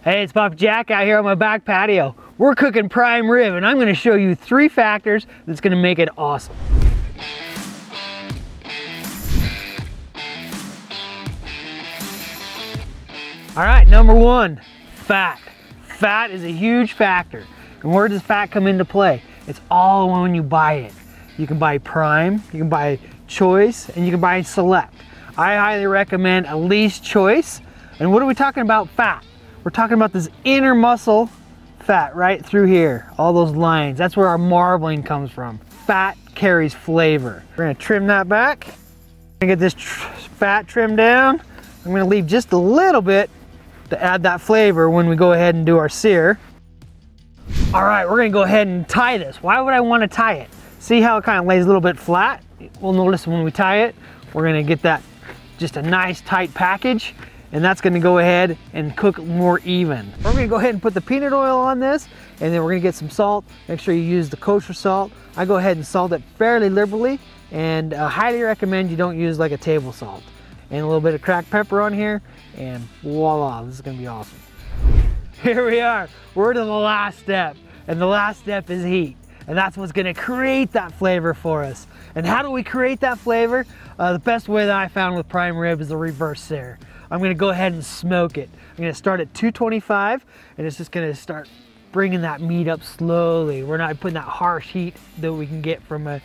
Hey, it's Papa Jack out here on my back patio. We're cooking prime rib, and I'm going to show you 3 factors that's going to make it awesome. All right, number 1, fat. Fat is a huge factor. And where does fat come into play? It's all when you buy it. You can buy prime, you can buy choice, and you can buy select. I highly recommend at least choice. And what are we talking about fat? We're talking about this inner muscle fat right through here, all those lines. That's where our marbling comes from. Fat carries flavor. We're gonna trim that back. I'm gonna get this fat trimmed down. I'm gonna leave just a little bit to add that flavor when we go ahead and do our sear. All right, we're gonna go ahead and tie this. Why would I wanna tie it? See how it kind of lays a little bit flat? We'll notice when we tie it, we're gonna get that just a nice tight package, and that's gonna go ahead and cook more even. We're gonna go ahead and put the peanut oil on this, and then we're gonna get some salt. Make sure you use the kosher salt. I go ahead and salt it fairly liberally, and highly recommend you don't use like a table salt. And a little bit of cracked pepper on here, and voila, this is gonna be awesome. Here we are, we're to the last step, and the last step is heat. And that's what's gonna create that flavor for us. And how do we create that flavor? The best way that I found with prime rib is the reverse sear. I'm gonna go ahead and smoke it. I'm gonna start at 225, and it's just gonna start bringing that meat up slowly. We're not putting that harsh heat that we can get from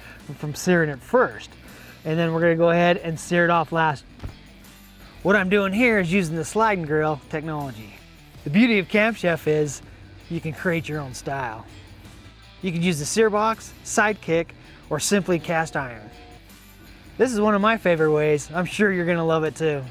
searing it first. And then we're gonna go ahead and sear it off last. What I'm doing here is using the slide and grill technology. The beauty of Camp Chef is you can create your own style. You can use the sear box, Sidekick, or simply cast iron. This is one of my favorite ways. I'm sure you're gonna love it too.